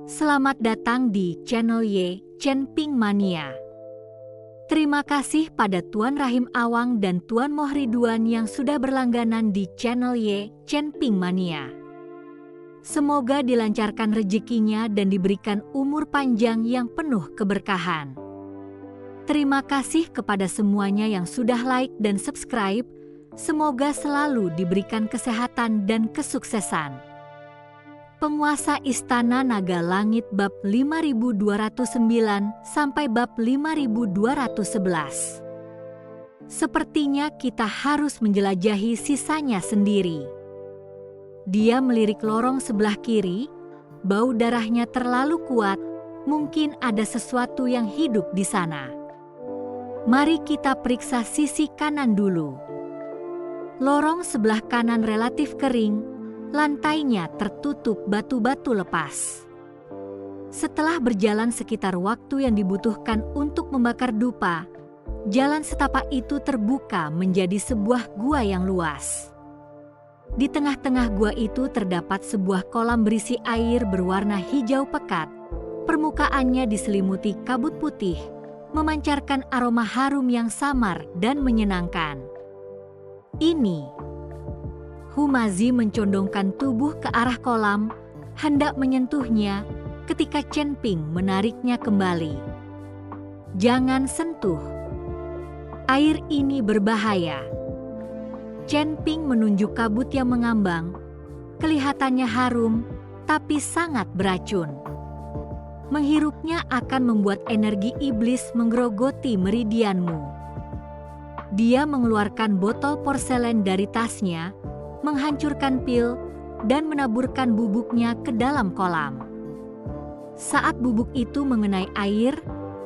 Selamat datang di channel Y Chen Ping Mania. Terima kasih pada Tuan Rahim Awang dan Tuan Moh Ridwan yang sudah berlangganan di channel Y Chen Ping Mania. Semoga dilancarkan rezekinya dan diberikan umur panjang yang penuh keberkahan. Terima kasih kepada semuanya yang sudah like dan subscribe. Semoga selalu diberikan kesehatan dan kesuksesan. Penguasa Istana Naga Langit bab 5209 sampai bab 5211. Sepertinya kita harus menjelajahi sisanya sendiri. Dia melirik lorong sebelah kiri, bau darahnya terlalu kuat, mungkin ada sesuatu yang hidup di sana. Mari kita periksa sisi kanan dulu. Lorong sebelah kanan relatif kering, lantainya tertutup batu-batu lepas. Setelah berjalan sekitar waktu yang dibutuhkan untuk membakar dupa, jalan setapak itu terbuka menjadi sebuah gua yang luas. Di tengah-tengah gua itu terdapat sebuah kolam berisi air berwarna hijau pekat. Permukaannya diselimuti kabut putih, memancarkan aroma harum yang samar dan menyenangkan. Ini. Humazi mencondongkan tubuh ke arah kolam, hendak menyentuhnya ketika Chen Ping menariknya kembali. Jangan sentuh. Air ini berbahaya. Chen Ping menunjuk kabut yang mengambang. Kelihatannya harum, tapi sangat beracun. Menghirupnya akan membuat energi iblis menggerogoti meridianmu. Dia mengeluarkan botol porselen dari tasnya, menghancurkan pil, dan menaburkan bubuknya ke dalam kolam. Saat bubuk itu mengenai air,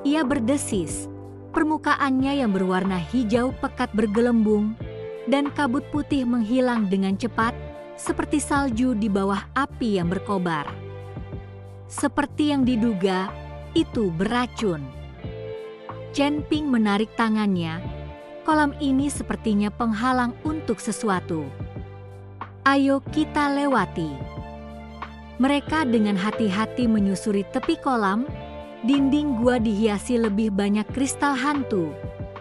ia berdesis. Permukaannya yang berwarna hijau pekat bergelembung, dan kabut putih menghilang dengan cepat, seperti salju di bawah api yang berkobar. Seperti yang diduga, itu beracun. Chen Ping menarik tangannya. Kolam ini sepertinya penghalang untuk sesuatu. Ayo kita lewati. Mereka dengan hati-hati menyusuri tepi kolam. Dinding gua dihiasi lebih banyak kristal hantu.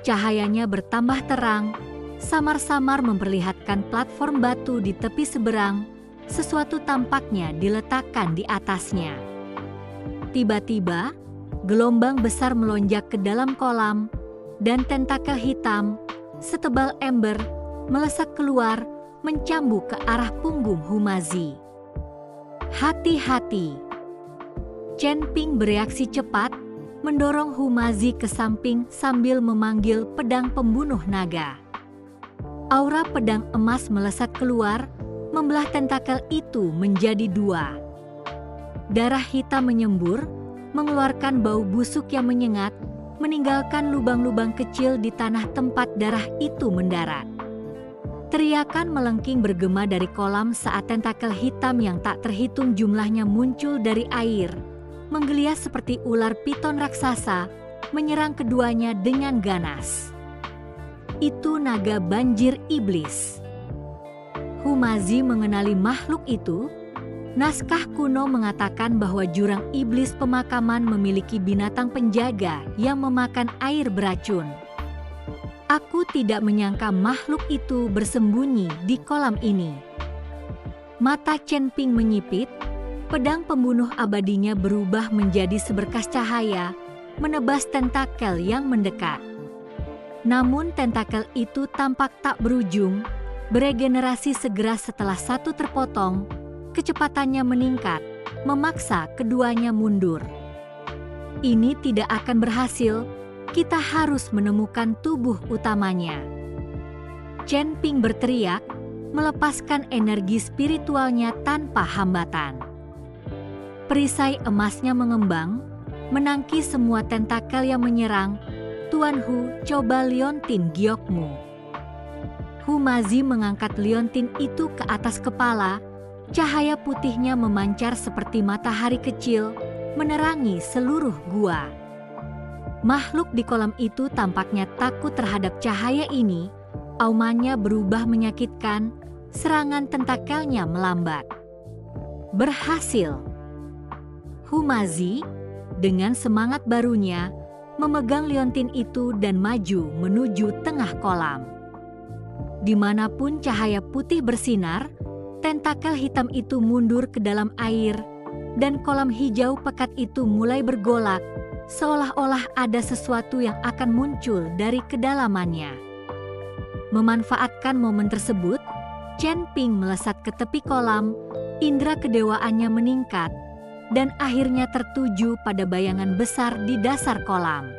Cahayanya bertambah terang, samar-samar memperlihatkan platform batu di tepi seberang. Sesuatu tampaknya diletakkan di atasnya. Tiba-tiba, gelombang besar melonjak ke dalam kolam, dan tentakel hitam, setebal ember, melesat keluar, mencambuk ke arah punggung Humazi. Hati-hati! Chen Ping bereaksi cepat, mendorong Humazi ke samping sambil memanggil pedang pembunuh naga. Aura pedang emas melesat keluar, membelah tentakel itu menjadi dua. Darah hitam menyembur, mengeluarkan bau busuk yang menyengat, meninggalkan lubang-lubang kecil di tanah tempat darah itu mendarat. Teriakan melengking bergema dari kolam saat tentakel hitam yang tak terhitung jumlahnya muncul dari air, menggeliat seperti ular piton raksasa, menyerang keduanya dengan ganas. Itu naga banjir iblis. Humazi mengenali makhluk itu. Naskah kuno mengatakan bahwa jurang iblis pemakaman memiliki binatang penjaga yang memakan air beracun. Aku tidak menyangka makhluk itu bersembunyi di kolam ini. Mata Chen Ping menyipit, pedang pembunuh abadinya berubah menjadi seberkas cahaya, menebas tentakel yang mendekat. Namun tentakel itu tampak tak berujung, beregenerasi segera setelah satu terpotong. Kecepatannya meningkat, memaksa keduanya mundur. Ini tidak akan berhasil, kita harus menemukan tubuh utamanya. Chen Ping berteriak, melepaskan energi spiritualnya tanpa hambatan. Perisai emasnya mengembang, menangkis semua tentakel yang menyerang. Tuan Hu, coba liontin giokmu. Humazi mengangkat liontin itu ke atas kepala. Cahaya putihnya memancar seperti matahari kecil, menerangi seluruh gua. Makhluk di kolam itu tampaknya takut terhadap cahaya ini. Aumannya berubah menyakitkan, serangan tentakelnya melambat. Berhasil. Humazi, dengan semangat barunya, memegang liontin itu dan maju menuju tengah kolam. Dimanapun cahaya putih bersinar, tentakel hitam itu mundur ke dalam air, dan kolam hijau pekat itu mulai bergolak, seolah-olah ada sesuatu yang akan muncul dari kedalamannya. Memanfaatkan momen tersebut, Chen Ping melesat ke tepi kolam, indera kedewaannya meningkat, dan akhirnya tertuju pada bayangan besar di dasar kolam.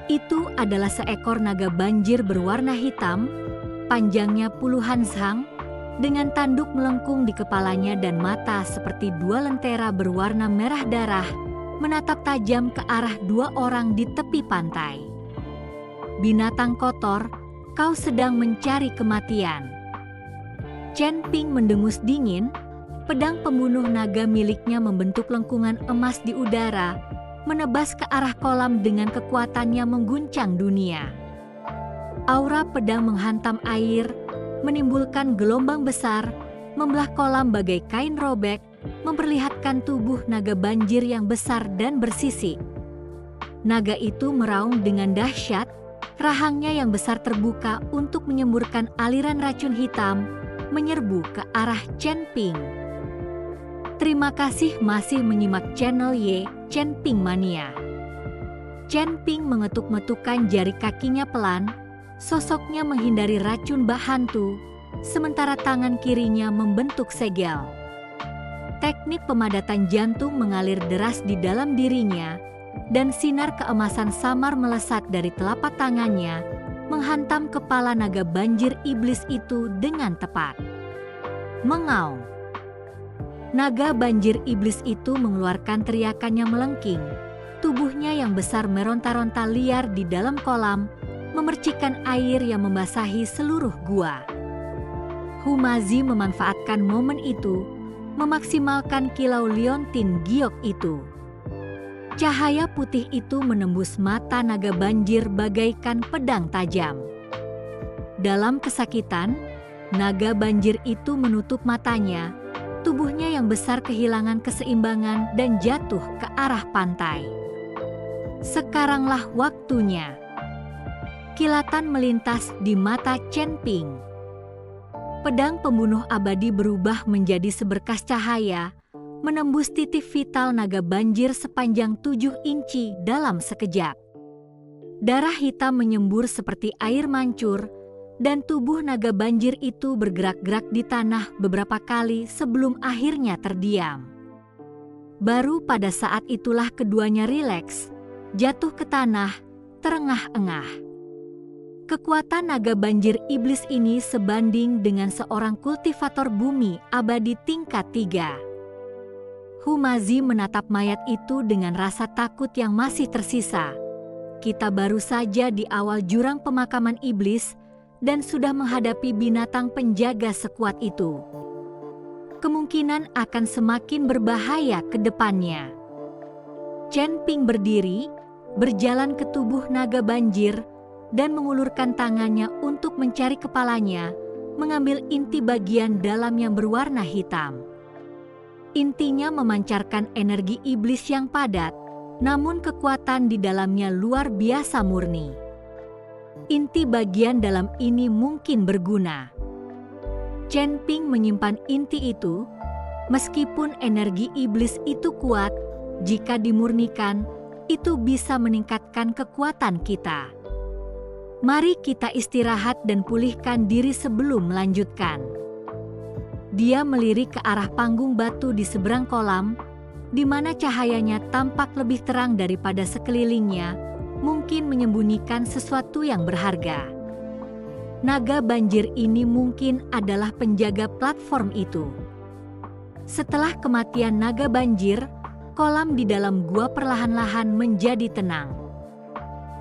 Itu adalah seekor naga banjir berwarna hitam, panjangnya puluhan zhang, dengan tanduk melengkung di kepalanya dan mata seperti dua lentera berwarna merah darah, menatap tajam ke arah dua orang di tepi pantai. Binatang kotor, kau sedang mencari kematian. Chen Ping mendengus dingin, pedang pembunuh naga miliknya membentuk lengkungan emas di udara, menebas ke arah kolam dengan kekuatannya mengguncang dunia. Aura pedang menghantam air, menimbulkan gelombang besar, membelah kolam bagai kain robek, memperlihatkan tubuh naga banjir yang besar dan bersisik. Naga itu meraung dengan dahsyat, rahangnya yang besar terbuka untuk menyemburkan aliran racun hitam, menyerbu ke arah Chen Ping. Terima kasih masih menyimak channel Y, Chen Ping Mania. Chen Ping mengetuk-metukkan jari kakinya pelan, sosoknya menghindari racun bak hantu, sementara tangan kirinya membentuk segel. Teknik pemadatan jantung mengalir deras di dalam dirinya, dan sinar keemasan samar melesat dari telapak tangannya, menghantam kepala naga banjir iblis itu dengan tepat. Mengaung. Naga banjir iblis itu mengeluarkan teriakannya melengking. Tubuhnya yang besar meronta-ronta liar di dalam kolam, memercikkan air yang membasahi seluruh gua. Humazi memanfaatkan momen itu, memaksimalkan kilau liontin giok itu. Cahaya putih itu menembus mata naga banjir bagaikan pedang tajam. Dalam kesakitan, naga banjir itu menutup matanya, tubuhnya yang besar kehilangan keseimbangan dan jatuh ke arah pantai. Sekaranglah waktunya. Kilatan melintas di mata Chen Ping. Pedang pembunuh abadi berubah menjadi seberkas cahaya, menembus titik vital naga banjir sepanjang 7 inci dalam sekejap. Darah hitam menyembur seperti air mancur, dan tubuh naga banjir itu bergerak-gerak di tanah beberapa kali sebelum akhirnya terdiam. Baru pada saat itulah keduanya rileks, jatuh ke tanah, terengah-engah. Kekuatan naga banjir iblis ini sebanding dengan seorang kultivator bumi abadi tingkat 3. Humazi menatap mayat itu dengan rasa takut yang masih tersisa. Kita baru saja di awal jurang pemakaman iblis, dan sudah menghadapi binatang penjaga sekuat itu. Kemungkinan akan semakin berbahaya ke depannya. Chen Ping berdiri, berjalan ke tubuh naga banjir, dan mengulurkan tangannya untuk mencari kepalanya, mengambil inti bagian dalam yang berwarna hitam. Intinya memancarkan energi iblis yang padat, namun kekuatan di dalamnya luar biasa murni. Inti bagian dalam ini mungkin berguna. Chen Ping menyimpan inti itu, meskipun energi iblis itu kuat, jika dimurnikan, itu bisa meningkatkan kekuatan kita. Mari kita istirahat dan pulihkan diri sebelum melanjutkan. Dia melirik ke arah panggung batu di seberang kolam, di mana cahayanya tampak lebih terang daripada sekelilingnya, mungkin menyembunyikan sesuatu yang berharga. Naga banjir ini mungkin adalah penjaga platform itu. Setelah kematian naga banjir, kolam di dalam gua perlahan-lahan menjadi tenang.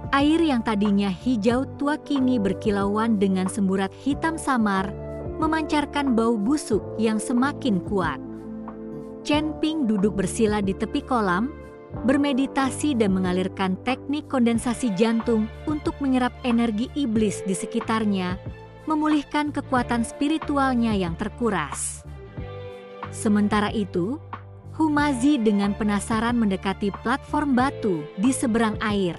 Air yang tadinya hijau tua kini berkilauan dengan semburat hitam samar, memancarkan bau busuk yang semakin kuat. Chen Ping duduk bersila di tepi kolam, bermeditasi dan mengalirkan teknik kondensasi jantung untuk menyerap energi iblis di sekitarnya, memulihkan kekuatan spiritualnya yang terkuras. Sementara itu, Humazi dengan penasaran mendekati platform batu di seberang air.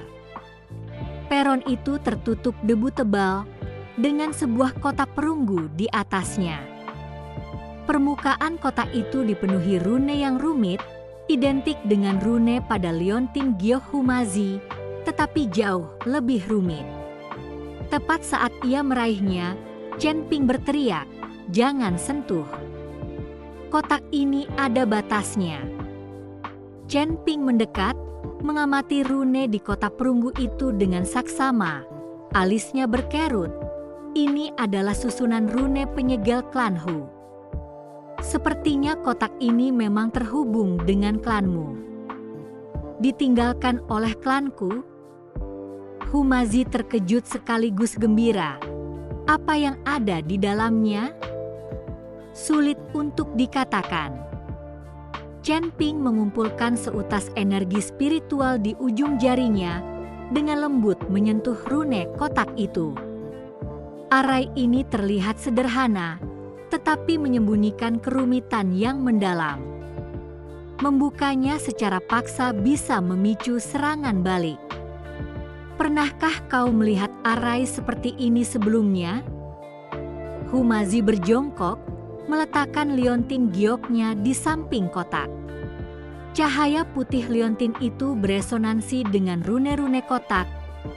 Peron itu tertutup debu tebal dengan sebuah kotak perunggu di atasnya. Permukaan kotak itu dipenuhi rune yang rumit, identik dengan rune pada liontin giok Humazi, tetapi jauh lebih rumit. Tepat saat ia meraihnya, Chen Ping berteriak, "Jangan sentuh. Kotak ini ada batasnya." Chen Ping mendekat, mengamati rune di kotak perunggu itu dengan saksama. Alisnya berkerut. Ini adalah susunan rune penyegel klan Hu. Sepertinya kotak ini memang terhubung dengan klanmu. Ditinggalkan oleh klanku? Humazi terkejut sekaligus gembira. Apa yang ada di dalamnya? Sulit untuk dikatakan. Chen Ping mengumpulkan seutas energi spiritual di ujung jarinya dengan lembut menyentuh rune kotak itu. Arai ini terlihat sederhana, tetapi menyembunyikan kerumitan yang mendalam. Membukanya secara paksa bisa memicu serangan balik. Pernahkah kau melihat arai seperti ini sebelumnya? Humazi berjongkok, meletakkan liontin gioknya di samping kotak. Cahaya putih liontin itu beresonansi dengan rune-rune kotak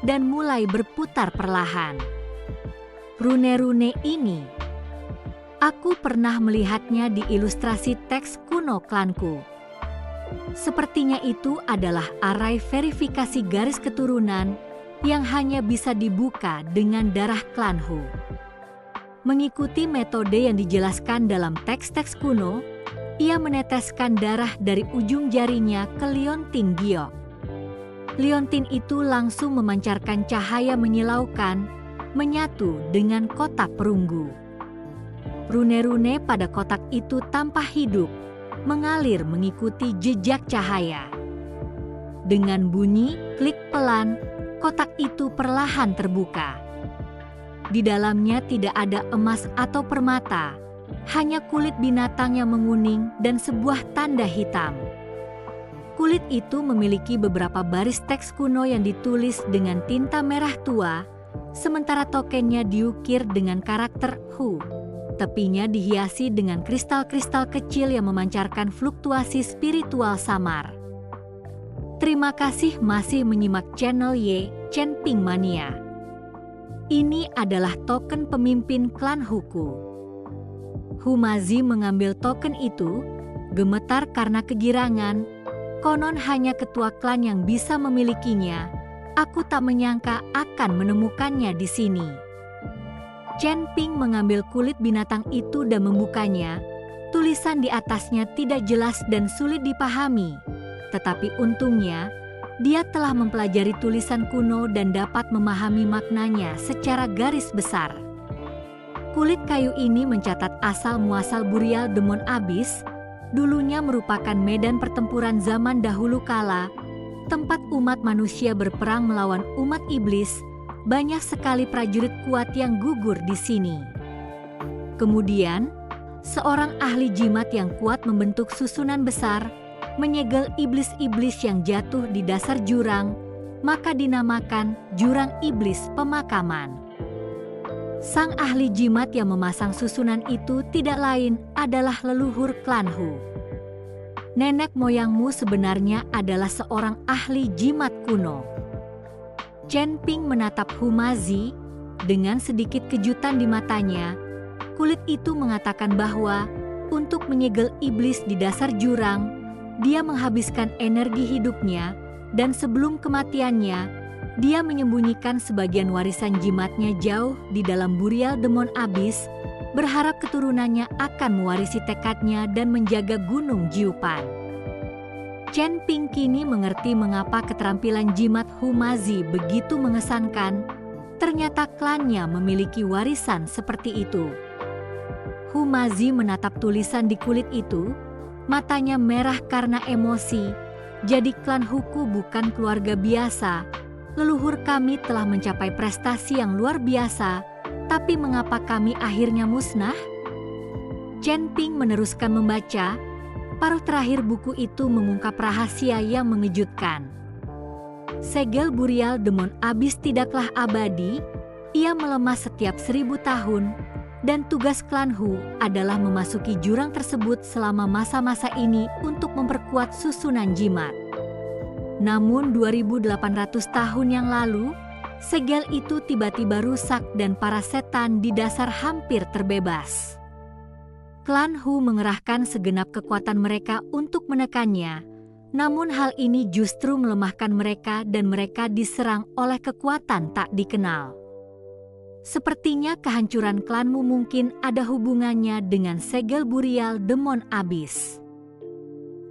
dan mulai berputar perlahan. Rune-rune ini, aku pernah melihatnya di ilustrasi teks kuno klanku. Sepertinya itu adalah arai verifikasi garis keturunan yang hanya bisa dibuka dengan darah klan Hu. Mengikuti metode yang dijelaskan dalam teks-teks kuno, ia meneteskan darah dari ujung jarinya ke liontin giok. Liontin itu langsung memancarkan cahaya menyilaukan, menyatu dengan kotak perunggu. Rune-rune pada kotak itu tampak hidup, mengalir mengikuti jejak cahaya. Dengan bunyi klik pelan, kotak itu perlahan terbuka. Di dalamnya tidak ada emas atau permata, hanya kulit binatang yang menguning dan sebuah tanda hitam. Kulit itu memiliki beberapa baris teks kuno yang ditulis dengan tinta merah tua, sementara tokennya diukir dengan karakter Hu. Tepinya dihiasi dengan kristal-kristal kecil yang memancarkan fluktuasi spiritual samar. Terima kasih masih menyimak channel Ye Chen Ping Mania. Ini adalah token pemimpin klan Huku. Humazi mengambil token itu, gemetar karena kegirangan. Konon hanya ketua klan yang bisa memilikinya. Aku tak menyangka akan menemukannya di sini. Chen Ping mengambil kulit binatang itu dan membukanya. Tulisan di atasnya tidak jelas dan sulit dipahami. Tetapi untungnya, dia telah mempelajari tulisan kuno dan dapat memahami maknanya secara garis besar. Kulit kayu ini mencatat asal-muasal Burial Demon Abyss, dulunya merupakan medan pertempuran zaman dahulu kala, tempat umat manusia berperang melawan umat iblis. Banyak sekali prajurit kuat yang gugur di sini. Kemudian, seorang ahli jimat yang kuat membentuk susunan besar, menyegel iblis-iblis yang jatuh di dasar jurang, maka dinamakan Jurang Iblis Pemakaman. Sang ahli jimat yang memasang susunan itu tidak lain adalah leluhur klan Hu. Nenek moyangmu sebenarnya adalah seorang ahli jimat kuno. Chen Ping menatap Humazi dengan sedikit kejutan di matanya. Kulit itu mengatakan bahwa untuk menyegel iblis di dasar jurang, dia menghabiskan energi hidupnya dan sebelum kematiannya, dia menyembunyikan sebagian warisan jimatnya jauh di dalam Burial Demon Abyss, berharap keturunannya akan mewarisi tekadnya dan menjaga Gunung Jiupan. Chen Ping kini mengerti mengapa keterampilan jimat Humazi begitu mengesankan. Ternyata klannya memiliki warisan seperti itu. Humazi menatap tulisan di kulit itu, matanya merah karena emosi. Jadi klan Huku bukan keluarga biasa. Leluhur kami telah mencapai prestasi yang luar biasa, tapi mengapa kami akhirnya musnah? Chen Ping meneruskan membaca. Separuh terakhir buku itu mengungkap rahasia yang mengejutkan. Segel Burial Demon Abyss tidaklah abadi, ia melemah setiap 1000 tahun, dan tugas klan Hu adalah memasuki jurang tersebut selama masa-masa ini untuk memperkuat susunan jimat. Namun 2800 tahun yang lalu, segel itu tiba-tiba rusak dan para setan di dasar hampir terbebas. Klan Hu mengerahkan segenap kekuatan mereka untuk menekannya, namun hal ini justru melemahkan mereka dan mereka diserang oleh kekuatan tak dikenal. Sepertinya kehancuran klanmu mungkin ada hubungannya dengan segel Burial Demon Abyss.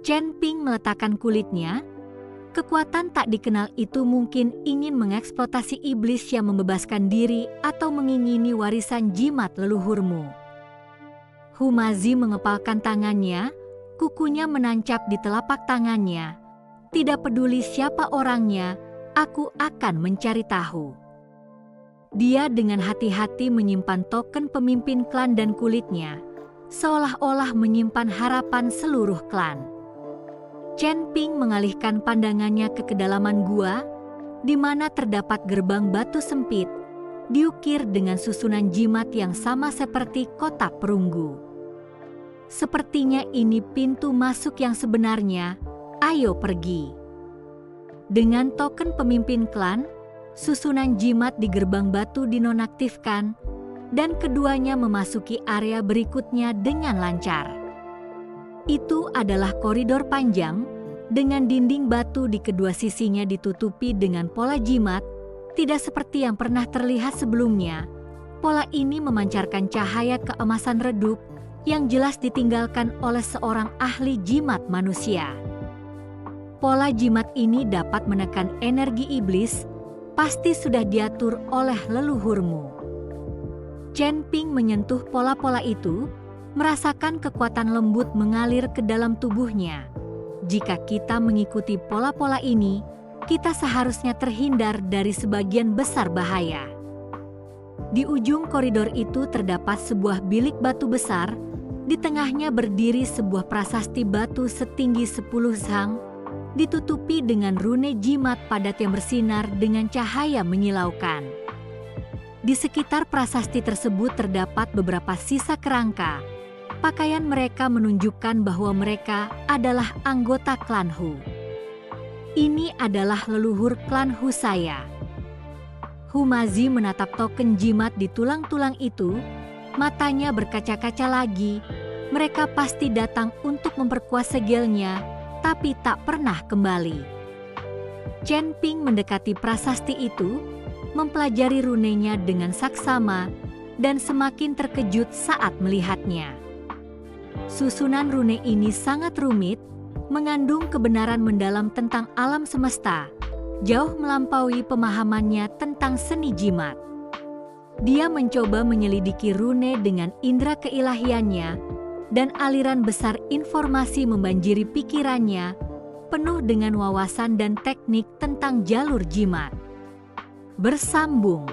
Chen Ping meletakkan kulitnya. Kekuatan tak dikenal itu mungkin ingin mengeksploitasi iblis yang membebaskan diri atau mengingini warisan jimat leluhurmu. Humazi mengepalkan tangannya, kukunya menancap di telapak tangannya. Tidak peduli siapa orangnya, aku akan mencari tahu. Dia dengan hati-hati menyimpan token pemimpin klan dan kulitnya, seolah-olah menyimpan harapan seluruh klan. Chen Ping mengalihkan pandangannya ke kedalaman gua, di mana terdapat gerbang batu sempit, diukir dengan susunan jimat yang sama seperti kotak perunggu. Sepertinya ini pintu masuk yang sebenarnya, ayo pergi. Dengan token pemimpin klan, susunan jimat di gerbang batu dinonaktifkan, dan keduanya memasuki area berikutnya dengan lancar. Itu adalah koridor panjang, dengan dinding batu di kedua sisinya ditutupi dengan pola jimat, tidak seperti yang pernah terlihat sebelumnya. Pola ini memancarkan cahaya keemasan redup, yang jelas ditinggalkan oleh seorang ahli jimat manusia. Pola jimat ini dapat menekan energi iblis, pasti sudah diatur oleh leluhurmu. Chen Ping menyentuh pola-pola itu, merasakan kekuatan lembut mengalir ke dalam tubuhnya. Jika kita mengikuti pola-pola ini, kita seharusnya terhindar dari sebagian besar bahaya. Di ujung koridor itu terdapat sebuah bilik batu besar, di tengahnya berdiri sebuah prasasti batu setinggi 10 zhang, ditutupi dengan rune jimat padat yang bersinar dengan cahaya menyilaukan. Di sekitar prasasti tersebut terdapat beberapa sisa kerangka. Pakaian mereka menunjukkan bahwa mereka adalah anggota klan Hu. Ini adalah leluhur klan Hu saya. Humazi menatap token jimat di tulang-tulang itu, matanya berkaca-kaca lagi. Mereka pasti datang untuk memperkuat segelnya, tapi tak pernah kembali. Chen Ping mendekati prasasti itu, mempelajari runenya dengan saksama, dan semakin terkejut saat melihatnya. Susunan rune ini sangat rumit, mengandung kebenaran mendalam tentang alam semesta, jauh melampaui pemahamannya tentang seni jimat. Dia mencoba menyelidiki rune dengan indera keilahiannya, dan aliran besar informasi membanjiri pikirannya, penuh dengan wawasan dan teknik tentang jalur jimat. Bersambung.